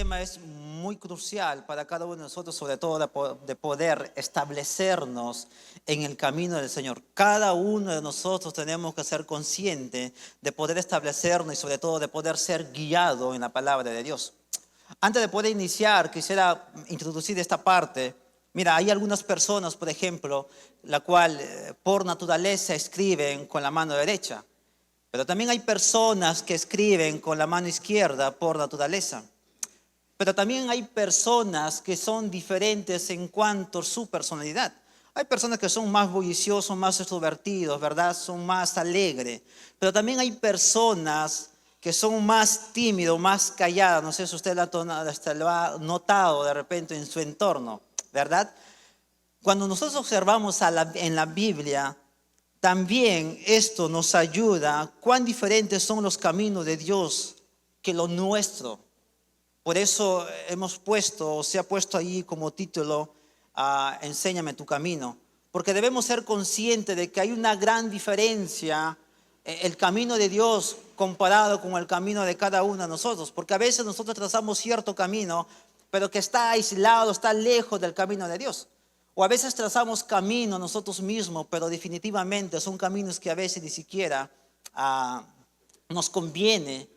tema es muy crucial para cada uno de nosotros, sobre todo de poder establecernos en el camino del Señor. Cada uno de nosotros tenemos que ser consciente de poder establecernos y sobre todo de poder ser guiado en la palabra de Dios. Antes de poder iniciar, quisiera introducir esta parte. Mira, hay algunas personas, por ejemplo, la cual por naturaleza escriben con la mano derecha, pero también hay personas que escriben con la mano izquierda por naturaleza. Pero también hay personas que son diferentes en cuanto a su personalidad. Hay personas que son más bulliciosos, más extrovertidos, ¿verdad? Son más alegres. Pero también hay personas que son más tímidos, más calladas. No sé si usted lo ha notado de repente en su entorno, ¿verdad? Cuando nosotros observamos en la Biblia, también esto nos ayuda cuán diferentes son los caminos de Dios que los nuestros. Por eso hemos puesto, o se ha puesto ahí como título, Enséñame tu camino. Porque debemos ser conscientes de que hay una gran diferencia el camino de Dios comparado con el camino de cada uno de nosotros. Porque a veces nosotros trazamos cierto camino, pero que está aislado, está lejos del camino de Dios. O a veces trazamos camino nosotros mismos, pero definitivamente son caminos que a veces ni siquiera nos conviene.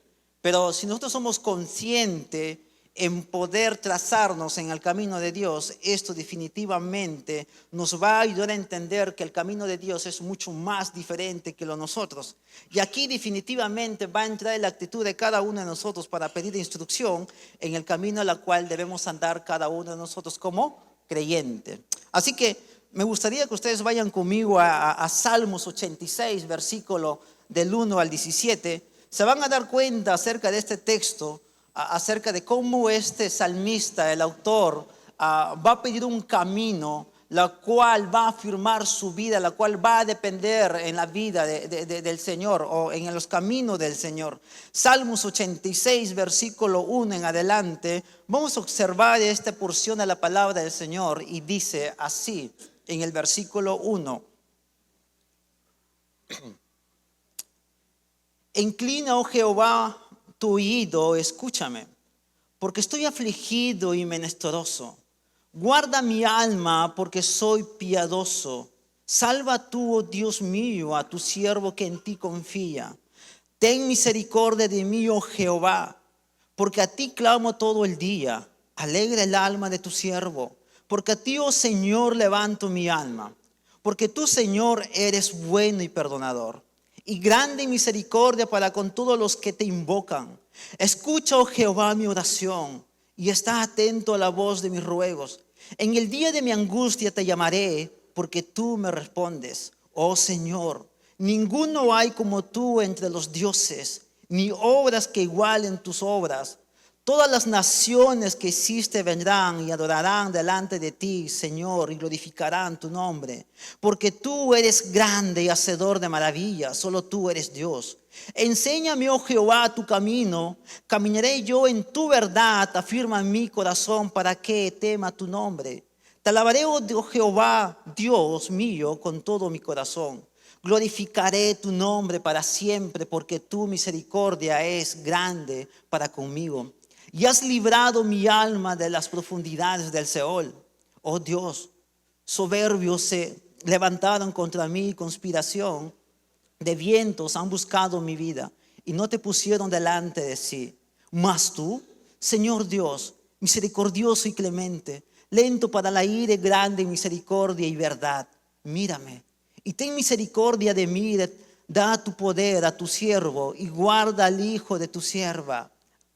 Pero si nosotros somos conscientes en poder trazarnos en el camino de Dios, esto definitivamente nos va a ayudar a entender que el camino de Dios es mucho más diferente que lo nosotros. Y aquí definitivamente va a entrar la actitud de cada uno de nosotros para pedir instrucción en el camino en el cual debemos andar cada uno de nosotros como creyente. Así que me gustaría que ustedes vayan conmigo a Salmos 86, versículo del 1 al 17. Se van a dar cuenta acerca de este texto, acerca de cómo este salmista, el autor, va a pedir un camino, la cual va a afirmar su vida, la cual va a depender en la vida del Señor o en los caminos del Señor. Salmos 86, versículo 1 en adelante, vamos a observar esta porción de la palabra del Señor y dice así en el versículo 1. Inclina, oh Jehová, tu oído, escúchame, porque estoy afligido y menesteroso. Guarda mi alma, porque soy piadoso. Salva tú, oh Dios mío, a tu siervo que en ti confía. Ten misericordia de mí, oh Jehová, porque a ti clamo todo el día. Alegra el alma de tu siervo, porque a ti, oh Señor, levanto mi alma. Porque tú, Señor, eres bueno y perdonador, y grande en misericordia para con todos los que te invocan. Escucha, oh Jehová, mi oración, y está atento a la voz de mis ruegos. En el día de mi angustia te llamaré, porque tú me respondes. Oh Señor, ninguno hay como tú entre los dioses, ni obras que igualen tus obras. Todas las naciones que hiciste vendrán y adorarán delante de ti, Señor, y glorificarán tu nombre. Porque tú eres grande y hacedor de maravillas, solo tú eres Dios. Enséñame, oh Jehová, tu camino, caminaré yo en tu verdad, afirma mi corazón para que tema tu nombre. Te alabaré, oh Jehová, Dios mío, con todo mi corazón. Glorificaré tu nombre para siempre, porque tu misericordia es grande para conmigo. Y has librado mi alma de las profundidades del Seol. Oh Dios, soberbios se levantaron contra mí, conspiración de vientos han buscado mi vida y no te pusieron delante de sí. Mas tú, Señor Dios, misericordioso y clemente, lento para la ira, grande en misericordia y verdad, mírame y ten misericordia de mí. Da tu poder a tu siervo y guarda al hijo de tu sierva.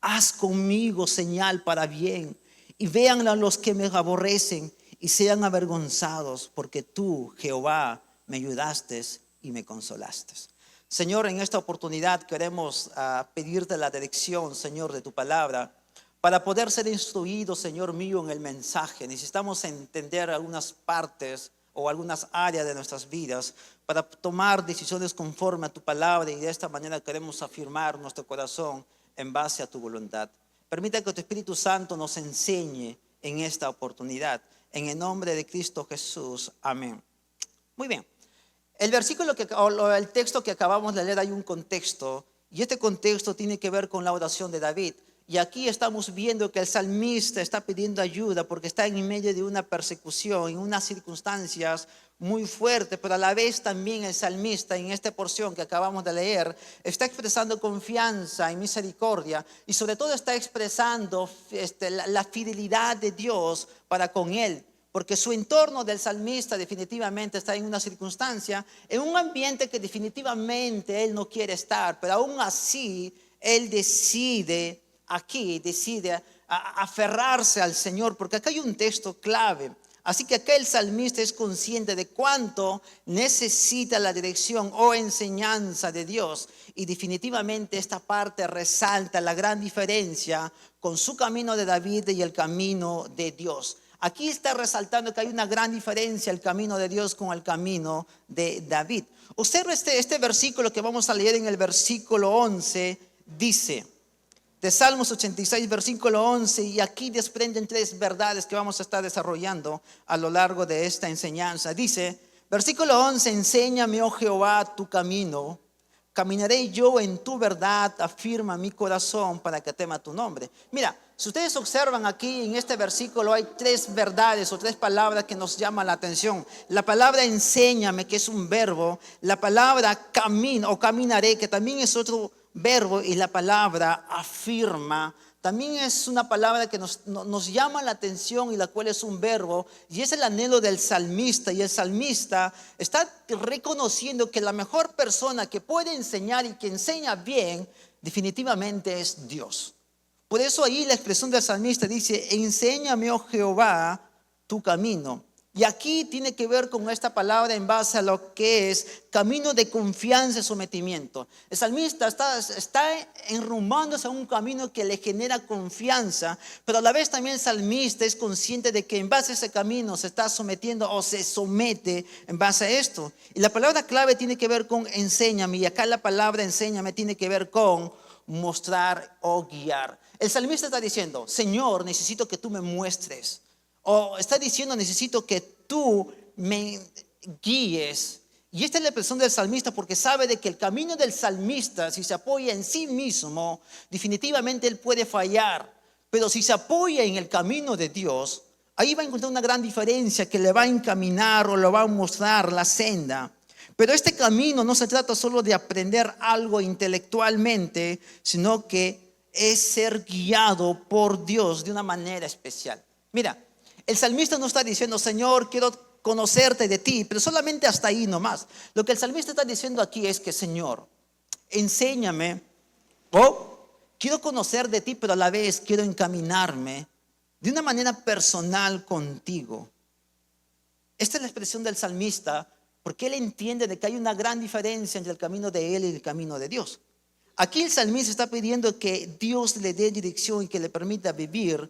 Haz conmigo señal para bien, y vean los que me aborrecen y sean avergonzados, porque tú, Jehová, me ayudaste y me consolaste. Señor, en esta oportunidad queremos pedirte la dirección, Señor, de tu palabra, para poder ser instruidos, Señor mío, en el mensaje. Necesitamos entender algunas partes o algunas áreas de nuestras vidas para tomar decisiones conforme a tu palabra, y de esta manera queremos afirmar nuestro corazón en base a tu voluntad. Permita que tu Espíritu Santo nos enseñe en esta oportunidad. En el nombre de Cristo Jesús. Amén. Muy bien. El texto que acabamos de leer, hay un contexto, y este contexto tiene que ver con la oración de David. Y aquí estamos viendo que el salmista está pidiendo ayuda porque está en medio de una persecución, en unas circunstancias muy fuertes, pero a la vez también el salmista en esta porción que acabamos de leer está expresando confianza y misericordia y sobre todo está expresando la fidelidad de Dios para con él. Porque su entorno del salmista definitivamente está en una circunstancia, en un ambiente que definitivamente él no quiere estar, pero aún así él decide aferrarse al Señor, porque acá hay un texto clave. Así que acá el salmista es consciente de cuánto necesita la dirección o enseñanza de Dios. Y definitivamente esta parte resalta la gran diferencia con su camino de David y el camino de Dios. Aquí está resaltando que hay una gran diferencia el camino de Dios con el camino de David. Observa este versículo que vamos a leer en el versículo 11, dice, de Salmos 86, versículo 11, y aquí desprenden tres verdades que vamos a estar desarrollando a lo largo de esta enseñanza. Dice, versículo 11, enséñame, oh Jehová, tu camino, caminaré yo en tu verdad, afirma mi corazón para que tema tu nombre. Mira, si ustedes observan aquí en este versículo hay tres verdades o tres palabras que nos llaman la atención. La palabra enséñame, que es un verbo, la palabra camino o caminaré, que también es otro verbo, y la palabra afirma también es una palabra que nos llama la atención y la cual es un verbo, y es el anhelo del salmista. Y el salmista está reconociendo que la mejor persona que puede enseñar y que enseña bien definitivamente es Dios. Por eso ahí la expresión del salmista dice, enséñame, oh Jehová, tu camino. Y aquí tiene que ver con esta palabra en base a lo que es camino de confianza y sometimiento. El salmista está enrumbándose a un camino que le genera confianza, pero a la vez también el salmista es consciente de que en base a ese camino se está sometiendo o se somete en base a esto. Y la palabra clave tiene que ver con enséñame, y acá la palabra enséñame tiene que ver con mostrar o guiar. El salmista está diciendo, Señor, necesito que tú me muestres. O está diciendo, necesito que tú me guíes. Y esta es la expresión del salmista porque sabe de que el camino del salmista, si se apoya en sí mismo, definitivamente él puede fallar. Pero si se apoya en el camino de Dios, ahí va a encontrar una gran diferencia que le va a encaminar o le va a mostrar la senda. Pero este camino no se trata solo de aprender algo intelectualmente, sino que es ser guiado por Dios de una manera especial. Mira, el salmista no está diciendo, Señor, quiero conocerte de ti, pero solamente hasta ahí nomás. Lo que el salmista está diciendo aquí es que, Señor, enséñame, quiero conocer de ti, pero a la vez quiero encaminarme de una manera personal contigo. Esta es la expresión del salmista, porque él entiende de que hay una gran diferencia entre el camino de él y el camino de Dios. Aquí el salmista está pidiendo que Dios le dé dirección y que le permita vivir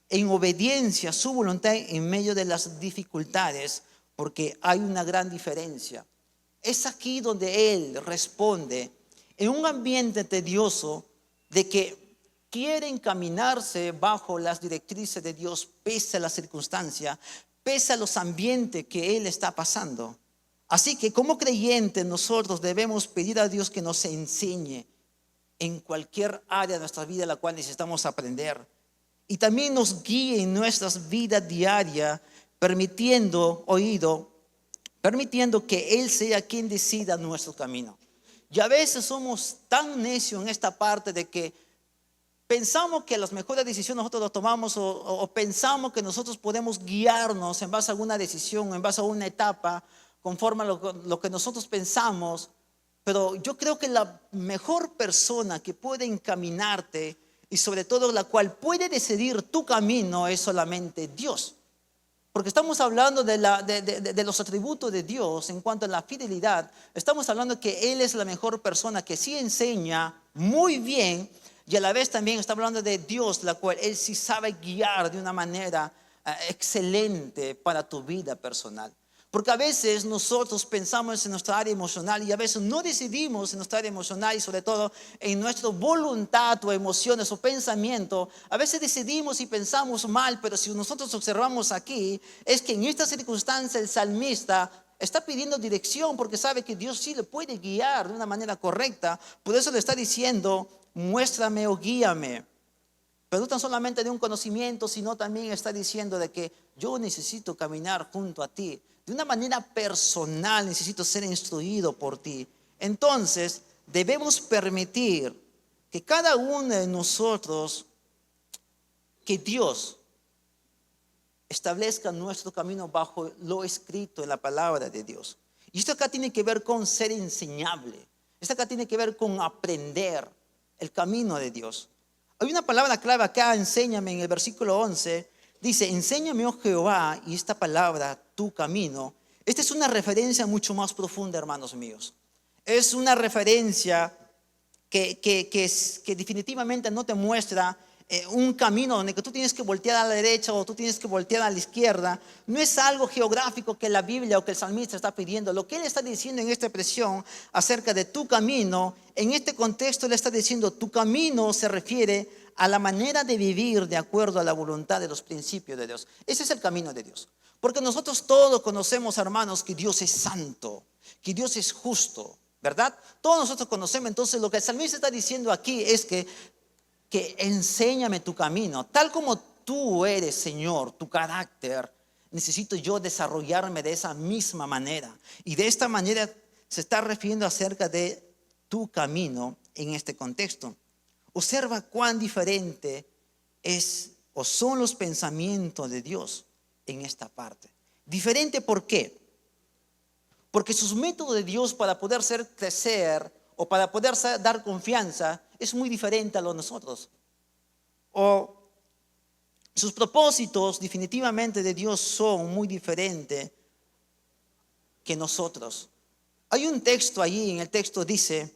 en obediencia a su voluntad en medio de las dificultades, porque hay una gran diferencia. Es aquí donde él responde en un ambiente tedioso de que quiere encaminarse bajo las directrices de Dios pese a la circunstancia, pese a los ambientes que él está pasando. Así que como creyentes nosotros debemos pedir a Dios que nos enseñe en cualquier área de nuestra vida en la cual necesitamos aprender. Y también nos guíe en nuestras vidas diarias, permitiendo que Él sea quien decida nuestro camino. Y a veces somos tan necios en esta parte de que pensamos que las mejores decisiones nosotros las tomamos o pensamos que nosotros podemos guiarnos en base a alguna decisión, en base a una etapa, conforme a lo que nosotros pensamos. Pero yo creo que la mejor persona que puede encaminarte y sobre todo la cual puede decidir tu camino es solamente Dios. Porque estamos hablando de los atributos de Dios en cuanto a la fidelidad. Estamos hablando que Él es la mejor persona que sí enseña muy bien, y a la vez también está hablando de Dios, la cual Él sí sabe guiar de una manera excelente para tu vida personal. Porque a veces nosotros pensamos en nuestra área emocional y a veces no decidimos en nuestra área emocional y sobre todo en nuestra voluntad o emociones o pensamiento. A veces decidimos y pensamos mal, pero si nosotros observamos aquí, es que en esta circunstancia el salmista está pidiendo dirección porque sabe que Dios sí le puede guiar de una manera correcta. Por eso le está diciendo, muéstrame o guíame. Pero no tan solamente de un conocimiento, sino también está diciendo de que yo necesito caminar junto a ti. De una manera personal necesito ser instruido por ti. Entonces debemos permitir que cada uno de nosotros, que Dios establezca nuestro camino bajo lo escrito en la palabra de Dios. Y esto acá tiene que ver con ser enseñable. Esto acá tiene que ver con aprender el camino de Dios. Hay una palabra clave acá, enséñame, en el versículo 11. Dice, enséñame, oh Jehová, y esta palabra, tu camino. Esta es una referencia mucho más profunda, hermanos míos. Es una referencia que definitivamente no te muestra un camino donde que tú tienes que voltear a la derecha o tú tienes que voltear a la izquierda. No es algo geográfico que la Biblia o que el salmista está pidiendo. Lo que él está diciendo en esta expresión acerca de tu camino, en este contexto él está diciendo tu camino se refiere a la manera de vivir de acuerdo a la voluntad de los principios de Dios. Ese es el camino de Dios. Porque nosotros todos conocemos, hermanos, que Dios es santo, que Dios es justo, ¿verdad? Todos nosotros conocemos. Entonces lo que el salmista está diciendo aquí es que enséñame tu camino. Tal como tú eres, Señor, tu carácter, necesito yo desarrollarme de esa misma manera. Y de esta manera se está refiriendo acerca de tu camino en este contexto. Observa cuán diferente es o son los pensamientos de Dios en esta parte. Diferente, ¿por qué? Porque sus métodos de Dios para poder hacer crecer o para poder dar confianza es muy diferente a los de nosotros. O sus propósitos definitivamente de Dios son muy diferentes que nosotros. Hay un texto allí, en el texto dice,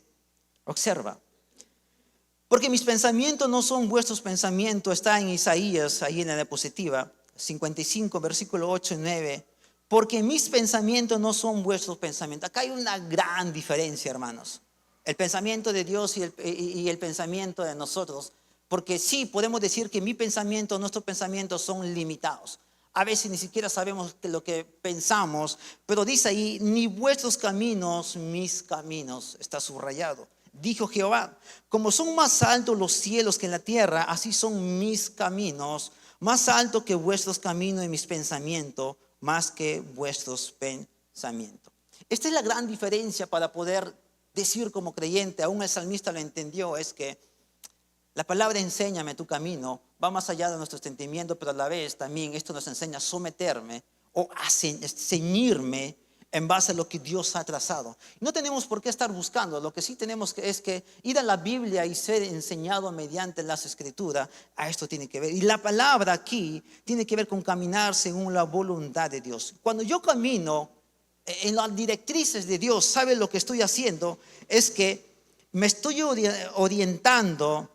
observa, porque mis pensamientos no son vuestros pensamientos, está en Isaías, ahí en la diapositiva, 55, versículo 8 y 9. Porque mis pensamientos no son vuestros pensamientos. Acá hay una gran diferencia, hermanos. El pensamiento de Dios y el pensamiento de nosotros. Porque sí, podemos decir que mi pensamiento, nuestros pensamientos son limitados. A veces ni siquiera sabemos lo que pensamos. Pero dice ahí, ni vuestros caminos, mis caminos. Está subrayado. Dijo Jehová, como son más altos los cielos que la tierra, así son mis caminos, más altos que vuestros caminos y mis pensamientos, más que vuestros pensamientos. Esta es la gran diferencia para poder decir como creyente, aún el salmista lo entendió, es que la palabra enséñame tu camino va más allá de nuestro entendimiento, pero a la vez también esto nos enseña a someterme o a ceñirme en base a lo que Dios ha trazado. No tenemos por qué estar buscando, lo que sí tenemos es que ir a la Biblia y ser enseñado mediante las Escrituras, a esto tiene que ver. Y la palabra aquí tiene que ver con caminar según la voluntad de Dios. Cuando yo camino en las directrices de Dios, ¿sabe lo que estoy haciendo? Es que me estoy orientando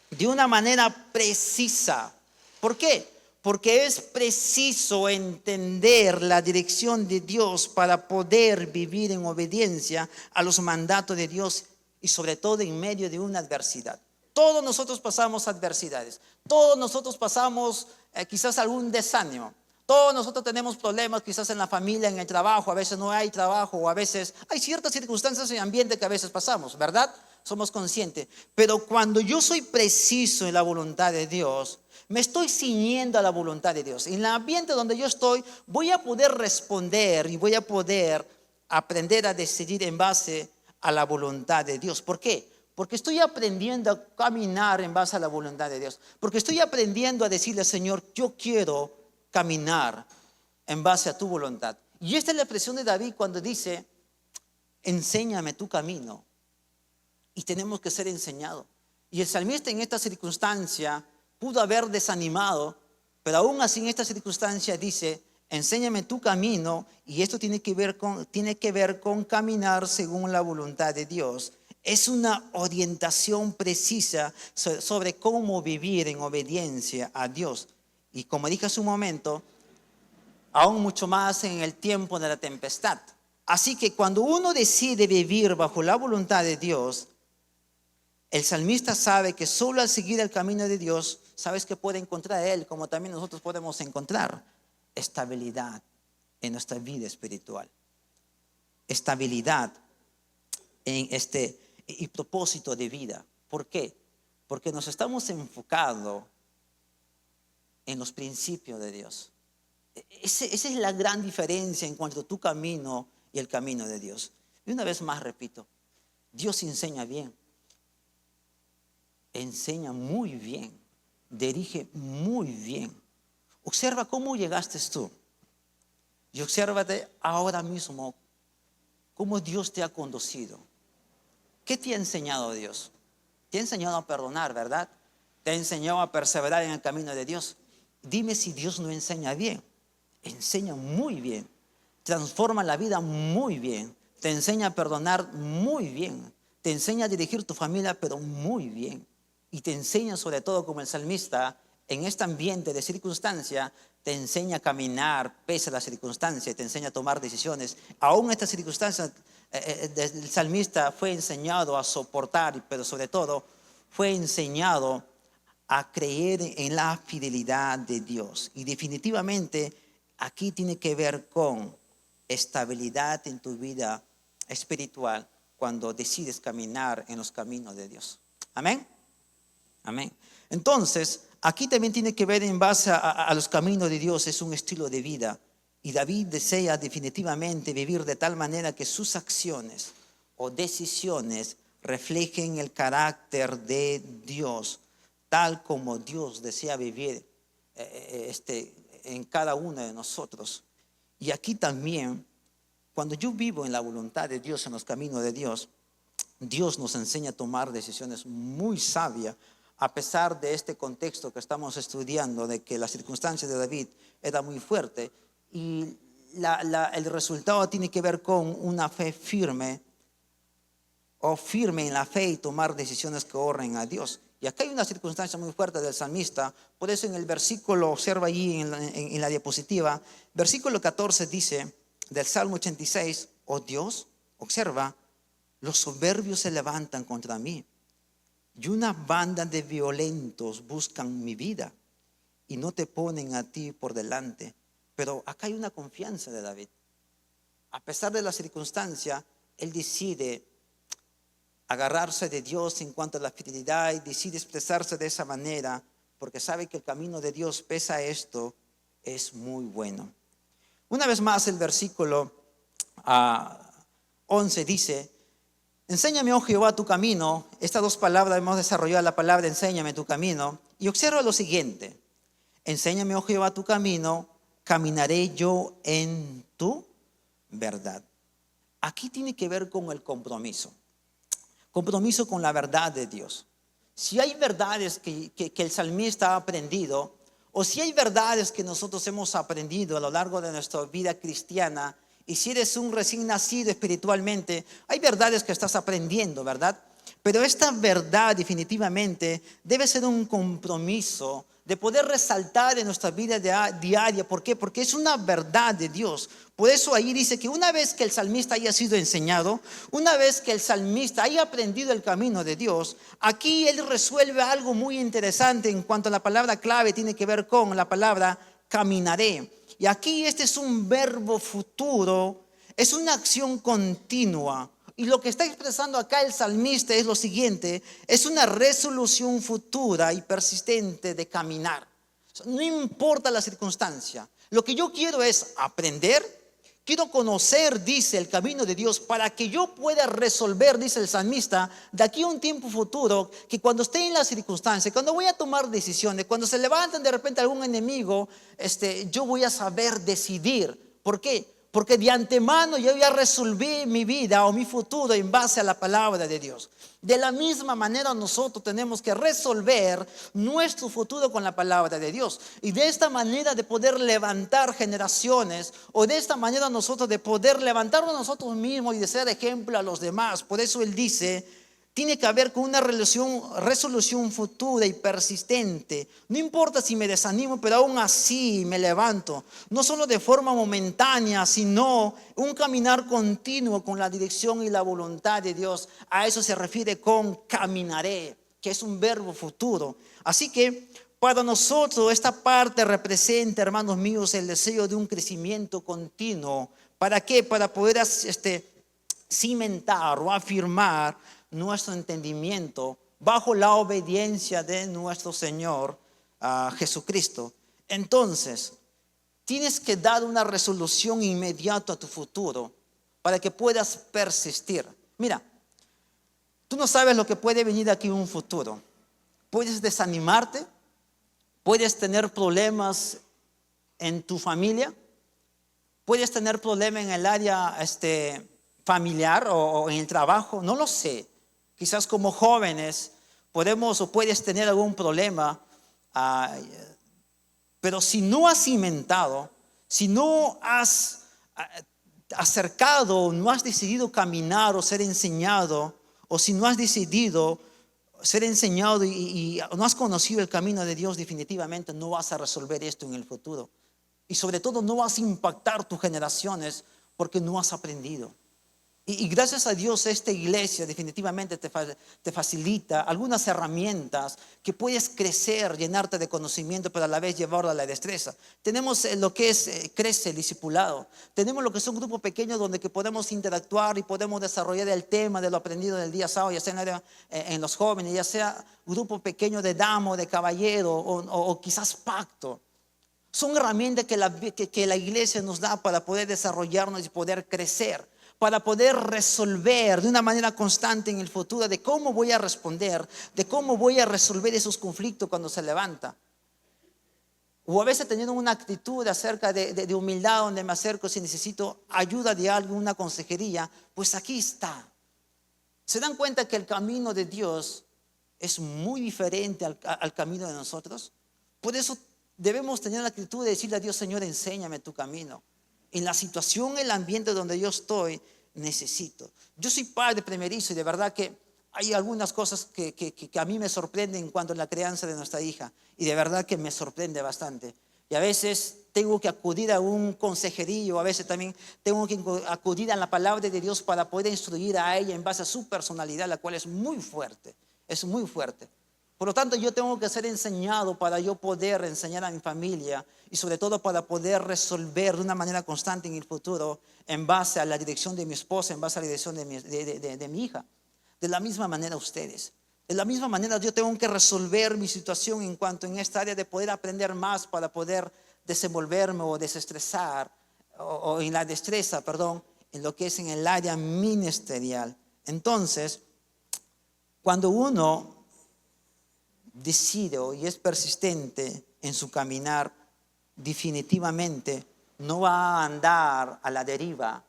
de una manera precisa. ¿Por qué? Porque es preciso entender la dirección de Dios para poder vivir en obediencia a los mandatos de Dios y sobre todo en medio de una adversidad. Todos nosotros pasamos adversidades, todos nosotros pasamos quizás algún desánimo, todos nosotros tenemos problemas quizás en la familia, en el trabajo, a veces no hay trabajo o a veces hay ciertas circunstancias en ambiente que a veces pasamos, ¿verdad? Somos conscientes, pero cuando yo soy preciso en la voluntad de Dios, me estoy ciñendo a la voluntad de Dios. En el ambiente donde yo estoy, voy a poder responder y voy a poder aprender a decidir en base a la voluntad de Dios. ¿Por qué? Porque estoy aprendiendo a caminar en base a la voluntad de Dios. Porque estoy aprendiendo a decirle, Señor, yo quiero caminar en base a tu voluntad. Y esta es la expresión de David cuando dice, enséñame tu camino. Y tenemos que ser enseñados. Y el salmista en esta circunstancia pudo haber desanimado, pero aún así en esta circunstancia dice, enséñame tu camino, y esto tiene que ver con caminar según la voluntad de Dios. Es una orientación precisa sobre cómo vivir en obediencia a Dios. Y como dije hace un momento, aún mucho más en el tiempo de la tempestad. Así que cuando uno decide vivir bajo la voluntad de Dios, el salmista sabe que solo al seguir el camino de Dios, sabes que puede encontrar Él, como también nosotros podemos encontrar estabilidad en nuestra vida espiritual. estabilidad y propósito de vida. ¿Por qué? Porque nos estamos enfocando en los principios de Dios. Esa es la gran diferencia en cuanto a tu camino y el camino de Dios. Y una vez más repito, Dios enseña bien, enseña muy bien, dirige muy bien. Observa cómo llegaste tú y obsérvate ahora mismo cómo Dios te ha conducido. ¿Qué te ha enseñado Dios? Te ha enseñado a perdonar, ¿verdad? Te ha enseñado a perseverar en el camino de Dios. Dime si Dios no enseña bien. Enseña muy bien. Transforma la vida muy bien. Te enseña a perdonar muy bien. Te enseña a dirigir tu familia, pero muy bien. Y te enseña sobre todo como el salmista, en este ambiente de circunstancia, te enseña a caminar pese a la circunstancia, te enseña a tomar decisiones. Aún esta circunstancia, el salmista fue enseñado a soportar, pero sobre todo fue enseñado a creer en la fidelidad de Dios. Y definitivamente aquí tiene que ver con estabilidad en tu vida espiritual cuando decides caminar en los caminos de Dios. Amén. Amén. Entonces, aquí también tiene que ver en base a los caminos de Dios, es un estilo de vida. Y David desea definitivamente vivir de tal manera que sus acciones o decisiones reflejen el carácter de Dios, tal como Dios desea vivir en cada uno de nosotros. Y aquí también, cuando yo vivo en la voluntad de Dios, en los caminos de Dios, Dios nos enseña a tomar decisiones muy sabias, a pesar de este contexto que estamos estudiando, de que la circunstancia de David era muy fuerte y el resultado tiene que ver con una fe firme o firme en la fe y tomar decisiones que honren a Dios. Y acá hay una circunstancia muy fuerte del salmista, por eso en el versículo, observa allí en la diapositiva, versículo 14 dice del Salmo 86, oh Dios, observa, los soberbios se levantan contra mí y una banda de violentos buscan mi vida y no te ponen a ti por delante. Pero acá hay una confianza de David. A pesar de la circunstancia, él decide agarrarse de Dios en cuanto a la fidelidad y decide expresarse de esa manera porque sabe que el camino de Dios, pese a esto, es muy bueno. Una vez más el versículo 11 dice, enséñame, oh Jehová, tu camino. Estas dos palabras hemos desarrollado la palabra enséñame tu camino. Y observa lo siguiente. Enséñame, oh Jehová, tu camino, caminaré yo en tu verdad. Aquí tiene que ver con el compromiso. Compromiso con la verdad de Dios. Si hay verdades que el salmista ha aprendido, o si hay verdades que nosotros hemos aprendido a lo largo de nuestra vida cristiana, y si eres un recién nacido espiritualmente, hay verdades que estás aprendiendo, ¿verdad? Pero esta verdad definitivamente debe ser un compromiso de poder resaltar en nuestra vida diaria. ¿Por qué? Porque es una verdad de Dios. Por eso ahí dice que una vez que el salmista haya sido enseñado, una vez que el salmista haya aprendido el camino de Dios, aquí él resuelve algo muy interesante en cuanto a la palabra clave tiene que ver con la palabra caminaré. Y aquí este es un verbo futuro, es una acción continua. Y lo que está expresando acá el salmista es lo siguiente, es una resolución futura y persistente de caminar. No importa la circunstancia, lo que yo quiero es aprender, quiero conocer, dice el camino de Dios, para que yo pueda resolver, dice el salmista, de aquí a un tiempo futuro, que cuando esté en la circunstancia, cuando voy a tomar decisiones, cuando se levanten de repente algún enemigo, yo voy a saber decidir. ¿Por qué? Porque de antemano yo ya resolví mi vida o mi futuro en base a la palabra de Dios. De la misma manera nosotros tenemos que resolver nuestro futuro con la palabra de Dios. Y de esta manera de poder levantar generaciones, o de esta manera nosotros de poder levantarnos nosotros mismos y de ser ejemplo a los demás. Por eso él dice, tiene que haber con una resolución futura y persistente. No importa si me desanimo, pero aún así me levanto. No solo de forma momentánea, sino un caminar continuo con la dirección y la voluntad de Dios. A eso se refiere con caminaré, que es un verbo futuro. Así que para nosotros esta parte representa, hermanos míos, el deseo de un crecimiento continuo. ¿Para qué? Para poder cimentar o afirmar nuestro entendimiento bajo la obediencia de nuestro Señor Jesucristo. Entonces, tienes que dar una resolución inmediata a tu futuro para que puedas persistir. Mira, tú no sabes lo que puede venir aquí en un futuro. Puedes desanimarte, puedes tener problemas en tu familia, puedes tener problemas en el área familiar o en el trabajo, no lo sé. Quizás como jóvenes podemos o puedes tener algún problema, pero si no has cimentado, si no has acercado, no has decidido caminar o ser enseñado, o si no has decidido ser enseñado y no has conocido el camino de Dios, definitivamente no vas a resolver esto en el futuro. Y sobre todo no vas a impactar tus generaciones porque no has aprendido. Y gracias a Dios esta iglesia definitivamente te facilita algunas herramientas que puedes crecer, llenarte de conocimiento, pero a la vez llevarlo a la destreza. Tenemos lo que es Crece el Discipulado. Tenemos lo que son grupos pequeños donde que podemos interactuar y podemos desarrollar el tema de lo aprendido del día sábado, ya sea en los jóvenes, ya sea grupo pequeño de dama o de caballero o quizás pacto. Son herramientas que la iglesia nos da para poder desarrollarnos y poder crecer, para poder resolver de una manera constante en el futuro de cómo voy a responder, de cómo voy a resolver esos conflictos cuando se levanta. O a veces teniendo una actitud acerca de humildad, donde me acerco si necesito ayuda de algo, una consejería, pues aquí está. ¿Se dan cuenta que el camino de Dios es muy diferente al camino de nosotros? Por eso debemos tener la actitud de decirle a Dios: Señor, enséñame tu camino. En la situación, el ambiente donde yo estoy, necesito. Yo soy padre primerizo y de verdad que hay algunas cosas que a mí me sorprenden en cuanto a la crianza de nuestra hija. Y de verdad que me sorprende bastante. Y a veces tengo que acudir a un consejerillo, a veces también tengo que acudir a la palabra de Dios para poder instruir a ella en base a su personalidad, la cual es muy fuerte. Es muy fuerte. Por lo tanto, yo tengo que ser enseñado para yo poder enseñar a mi familia y sobre todo para poder resolver de una manera constante en el futuro en base a la dirección de mi esposa, en base a la dirección de mi hija. De la misma manera ustedes. De la misma manera yo tengo que resolver mi situación en cuanto en esta área de poder aprender más para poder desenvolverme o desestresar o en la destreza, en lo que es en el área ministerial. Entonces, cuando uno decide y es persistente en su caminar, definitivamente no va a andar a la deriva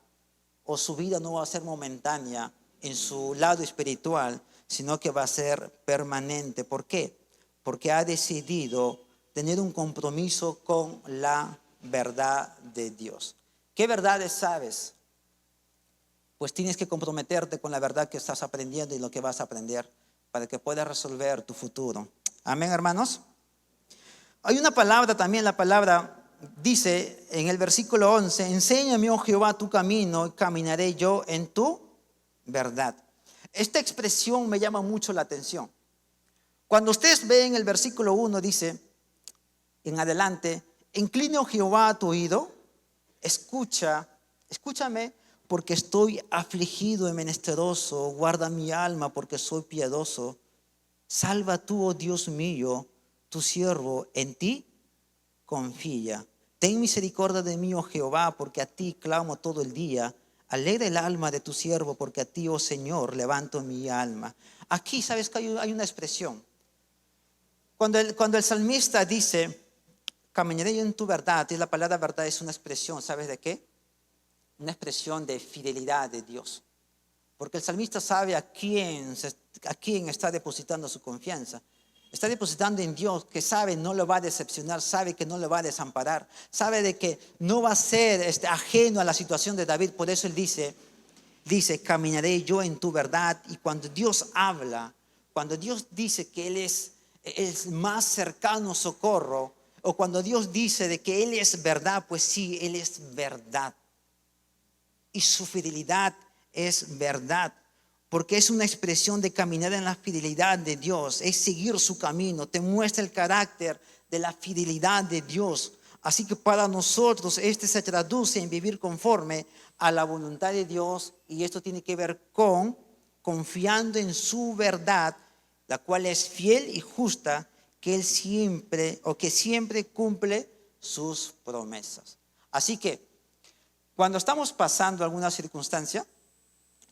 o su vida no va a ser momentánea en su lado espiritual, sino que va a ser permanente. ¿Por qué? Porque ha decidido tener un compromiso con la verdad de Dios. ¿Qué verdades sabes? Pues tienes que comprometerte con la verdad que estás aprendiendo y lo que vas a aprender para que puedas resolver tu futuro. Amén, hermanos. Hay una palabra también, la palabra dice en el versículo 11: enséñame, oh Jehová, tu camino y caminaré yo en tu verdad. Esta expresión me llama mucho la atención. Cuando ustedes ven el versículo 1, dice en adelante: incline, oh Jehová, tu oído, escúchame, porque estoy afligido y menesteroso, guarda mi alma porque soy piadoso. Salva tú, oh Dios mío, tu siervo, en ti confía. Ten misericordia de mí, oh Jehová, porque a ti clamo todo el día. Alegra el alma de tu siervo, porque a ti, oh Señor, levanto mi alma. Aquí, ¿sabes que hay una expresión? Cuando el salmista dice, caminaré yo en tu verdad, y la palabra verdad es una expresión, ¿sabes de qué? Una expresión de fidelidad de Dios. Porque el salmista sabe a quién está depositando su confianza. Está depositando en Dios, que sabe no lo va a decepcionar, sabe que no lo va a desamparar, sabe de que no va a ser ajeno a la situación de David. Por eso él dice, caminaré yo en tu verdad. Y cuando Dios habla, cuando Dios dice que Él es el más cercano socorro, o cuando Dios dice de que Él es verdad, pues sí, Él es verdad. Y su fidelidad es verdad, porque es una expresión de caminar en la fidelidad de Dios, es seguir su camino, te muestra el carácter de la fidelidad de Dios. Así que para nosotros este se traduce en vivir conforme a la voluntad de Dios, y esto tiene que ver con confiando en su verdad, la cual es fiel y justa, que Él siempre cumple sus promesas. Así que cuando estamos pasando alguna circunstancia,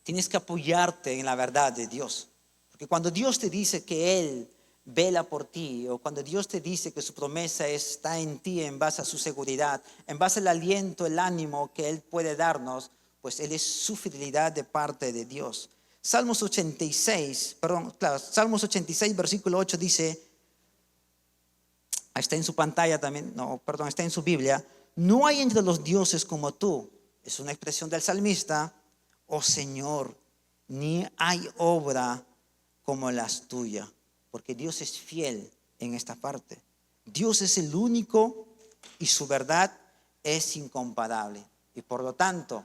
tienes que apoyarte en la verdad de Dios. Porque cuando Dios te dice que Él vela por ti, o cuando Dios te dice que su promesa está en ti en base a su seguridad, en base al aliento, el ánimo que Él puede darnos, pues Él es su fidelidad de parte de Dios. Salmos 86, versículo 8 dice, está en su pantalla también, está en su Biblia: no hay entre los dioses como tú. Es una expresión del salmista: oh Señor, ni hay obra como las tuyas. Porque Dios es fiel en esta parte. Dios es el único y su verdad es incomparable. Y por lo tanto,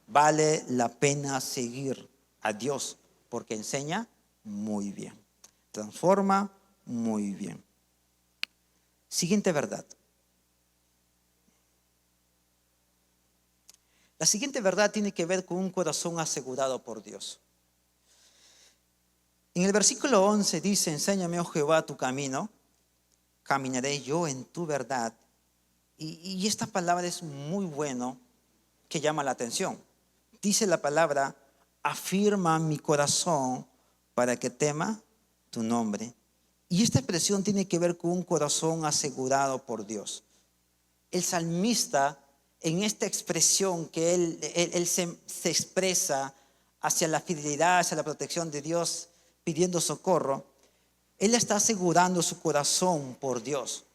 vale la pena seguir a Dios, porque enseña muy bien, transforma muy bien. Siguiente verdad. La siguiente verdad tiene que ver con un corazón asegurado por Dios. En el versículo 11 dice: enséñame, oh Jehová, tu camino, caminaré yo en tu verdad. Y esta palabra es muy bueno, que llama la atención. Dice la palabra: afirma mi corazón para que tema tu nombre. Y esta expresión tiene que ver con un corazón asegurado por Dios. El salmista, en esta expresión que él se expresa hacia la fidelidad, hacia la protección de Dios, pidiendo socorro, él está asegurando su corazón por Dios.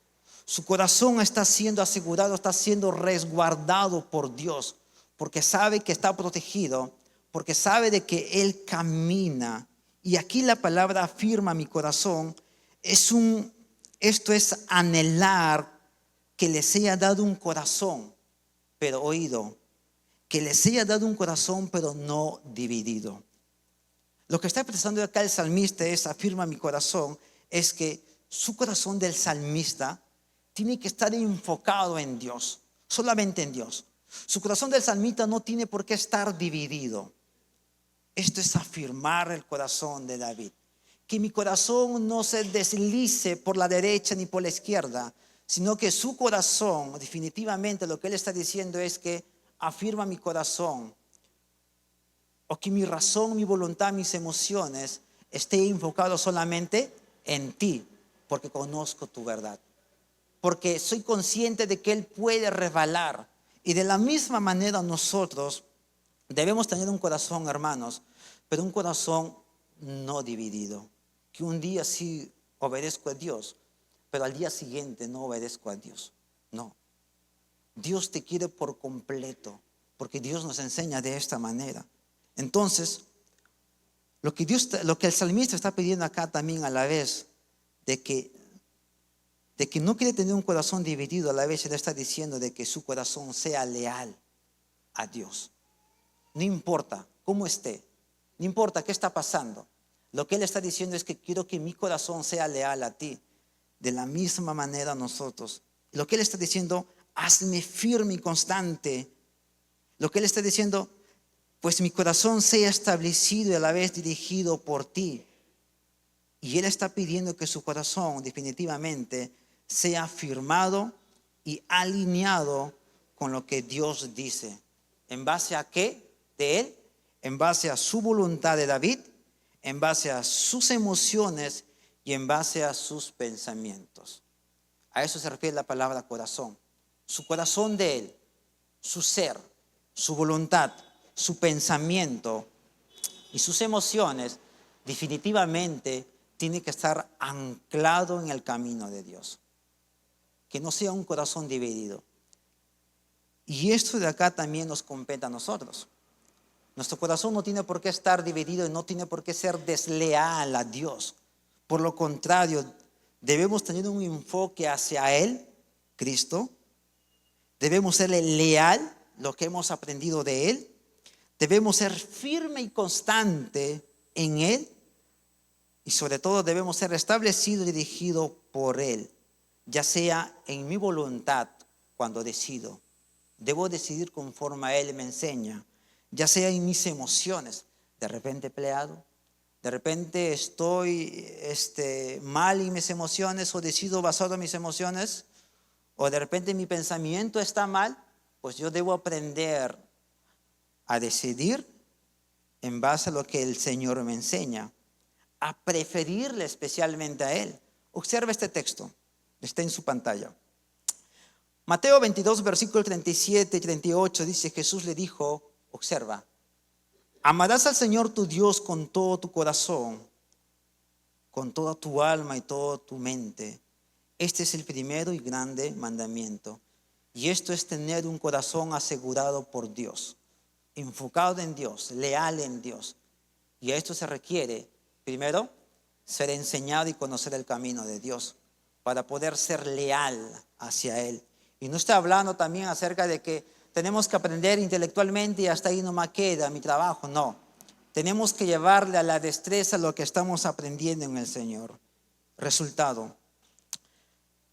Su corazón está siendo asegurado, está siendo resguardado por Dios, porque sabe que está protegido, porque sabe de que Él camina. Y aquí la palabra afirma mi corazón. Esto es anhelar que les sea dado un corazón, pero oído, que les sea dado un corazón, pero no dividido. Lo que está expresando acá el salmista es: afirma mi corazón, es que su corazón del salmista tiene que estar enfocado en Dios, solamente en Dios. Su corazón del salmista no tiene por qué estar dividido. Esto es afirmar el corazón de David. Que mi corazón no se deslice por la derecha ni por la izquierda, sino que su corazón, definitivamente lo que él está diciendo es que afirma mi corazón, o que mi razón, mi voluntad, mis emociones esté enfocado solamente en ti, porque conozco tu verdad, porque soy consciente de que Él puede resbalar. Y de la misma manera nosotros debemos tener un corazón, hermanos, pero un corazón no dividido, que un día sí obedezco a Dios, pero al día siguiente no obedezco a Dios. No, Dios te quiere por completo, porque Dios nos enseña de esta manera. Entonces, lo que el salmista está pidiendo acá también, a la vez de que no quiere tener un corazón dividido, a la vez él está diciendo de que su corazón sea leal a Dios. No importa cómo esté, no importa qué está pasando. Lo que él está diciendo es que quiero que mi corazón sea leal a ti. De la misma manera nosotros. Lo que él está diciendo: hazme firme y constante. Lo que él está diciendo: pues mi corazón sea establecido y a la vez dirigido por ti. Y él está pidiendo que su corazón definitivamente sea firmado y alineado con lo que Dios dice. ¿En base a qué? De él, en base a su voluntad de David, en base a sus emociones y en base a sus pensamientos. A eso se refiere la palabra corazón. Su corazón de él, su ser, su voluntad, su pensamiento y sus emociones definitivamente tiene que estar anclado en el camino de Dios. Que no sea un corazón dividido. Y esto de acá también nos compete a nosotros. Nuestro corazón no tiene por qué estar dividido y no tiene por qué ser desleal a Dios. Por lo contrario, debemos tener un enfoque hacia Él, Cristo. Debemos serle leal, lo que hemos aprendido de Él. Debemos ser firme y constante en Él. Y sobre todo debemos ser establecidos y dirigidos por Él, ya sea en mi voluntad cuando decido. Debo decidir conforme a Él me enseña, ya sea en mis emociones. De repente peleado, de repente estoy mal en mis emociones o decido basado en mis emociones, o de repente mi pensamiento está mal, pues yo debo aprender a decidir en base a lo que el Señor me enseña, a preferirle especialmente a Él. Observa este texto, está en su pantalla. Mateo 22, versículos 37 y 38 dice, Jesús le dijo, observa, amarás al Señor tu Dios con todo tu corazón, con toda tu alma y toda tu mente. Este es el primero y grande mandamiento. Y esto es tener un corazón asegurado por Dios, enfocado en Dios, leal en Dios. Y a esto se requiere, primero, ser enseñado y conocer el camino de Dios para poder ser leal hacia Él. Y no estoy hablando también acerca de que tenemos que aprender intelectualmente y hasta ahí nomás queda mi trabajo. No, tenemos que llevarle a la destreza lo que estamos aprendiendo en el Señor. Resultado,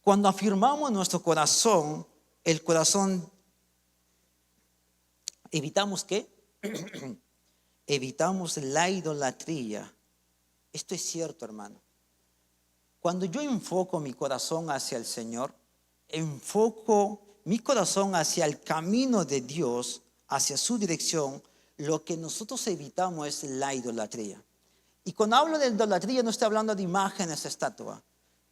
cuando afirmamos nuestro corazón, el corazón, ¿evitamos qué? Evitamos la idolatría. Esto es cierto, hermano. Cuando yo enfoco mi corazón hacia el Señor, enfoco mi corazón hacia el camino de Dios, hacia su dirección, lo que nosotros evitamos es la idolatría. Y cuando hablo de idolatría no estoy hablando de imágenes, estatuas.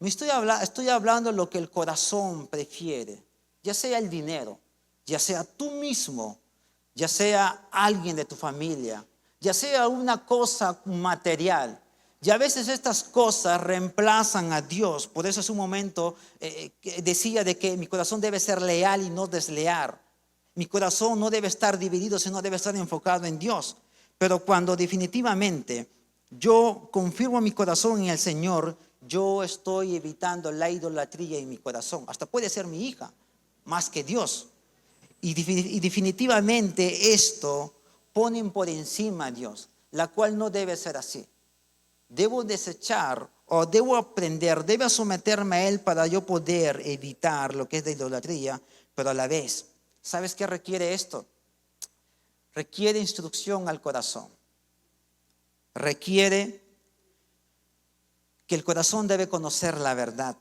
Estoy hablando de lo que el corazón prefiere, ya sea el dinero, ya sea tú mismo, ya sea alguien de tu familia, ya sea una cosa material. Y a veces estas cosas reemplazan a Dios. Por eso hace un momento decía de que mi corazón debe ser leal y no desleal. Mi corazón no debe estar dividido, sino debe estar enfocado en Dios. Pero cuando definitivamente yo confirmo mi corazón en el Señor, yo estoy evitando la idolatría en mi corazón. Hasta puede ser mi hija, más que Dios. Y definitivamente esto ponen por encima a Dios, la cual no debe ser así. Debo desechar o debo aprender, debo someterme a Él para yo poder evitar lo que es de idolatría, pero a la vez, ¿sabes qué requiere esto? Requiere instrucción al corazón. Requiere que el corazón debe conocer la verdad.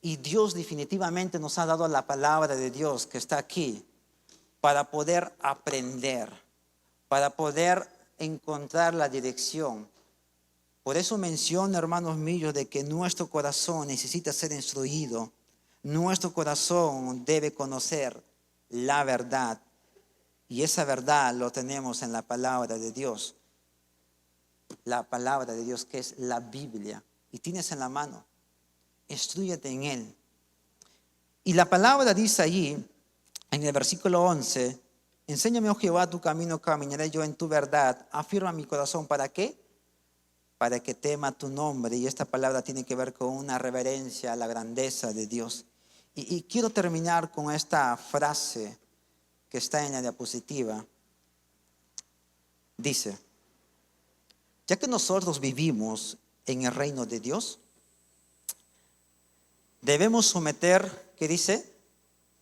Y Dios definitivamente nos ha dado la palabra de Dios que está aquí para poder aprender, para poder encontrar la dirección. Por eso menciono, hermanos míos, de que nuestro corazón necesita ser instruido. Nuestro corazón debe conocer la verdad. Y esa verdad lo tenemos en la palabra de Dios. La palabra de Dios que es la Biblia. Y tienes en la mano. Instrúyete en Él. Y la palabra dice allí, en el versículo 11, enséñame, oh Jehová, tu camino, caminaré yo en tu verdad. Afirma mi corazón, ¿para qué? Para que tema tu nombre. Y esta palabra tiene que ver con una reverencia a la grandeza de Dios. Y quiero terminar con esta frase que está en la diapositiva. Dice, ya que nosotros vivimos en el reino de Dios, debemos someter, ¿qué dice?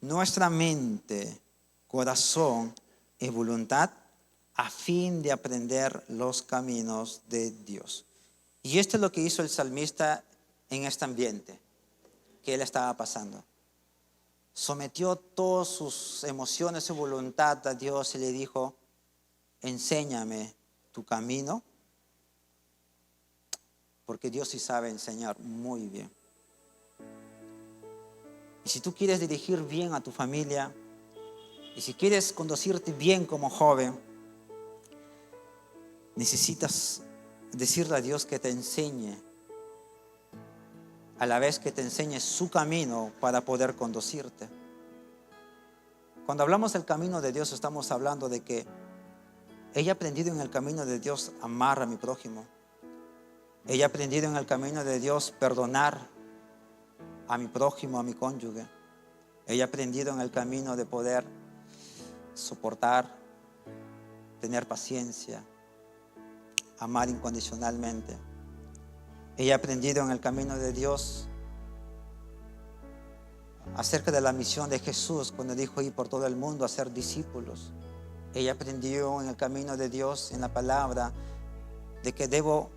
Nuestra mente, corazón y voluntad a fin de aprender los caminos de Dios. Y esto es lo que hizo el salmista en este ambiente que él estaba pasando. Sometió todas sus emociones y voluntad a Dios y le dijo, enséñame tu camino, porque Dios sí sabe enseñar muy bien. Y si tú quieres dirigir bien a tu familia, y si quieres conducirte bien como joven, necesitas decirle a Dios que te enseñe, a la vez que te enseñe su camino para poder conducirte. Cuando hablamos del camino de Dios, estamos hablando de que he aprendido en el camino de Dios amar a mi prójimo. He aprendido en el camino de Dios perdonar a mi prójimo, a mi cónyuge. He aprendido en el camino de poder soportar, tener paciencia, amar incondicionalmente. He aprendido en el camino de Dios acerca de la misión de Jesús cuando dijo ir por todo el mundo a ser discípulos. Ella aprendió en el camino de Dios, en la palabra, de que debo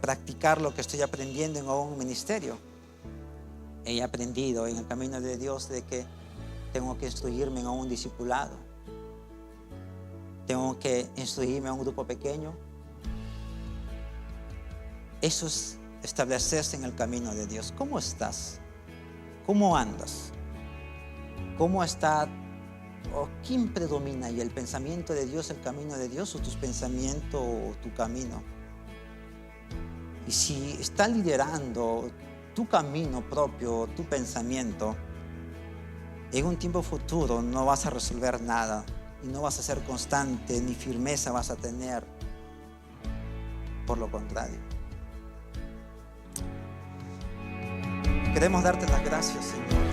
practicar lo que estoy aprendiendo en un ministerio. He aprendido en el camino de Dios de que tengo que instruirme en un discipulado. Tengo que instruirme en un grupo pequeño. Eso es establecerse en el camino de Dios. ¿Cómo estás? ¿Cómo andas? ¿Cómo está? ¿O quién predomina? ¿Y el pensamiento de Dios, el camino de Dios, o tus pensamientos o tu camino? Y si está liderando tu camino propio, tu pensamiento, en un tiempo futuro no vas a resolver nada y no vas a ser constante, ni firmeza vas a tener. Por lo contrario. Queremos darte las gracias, Señor.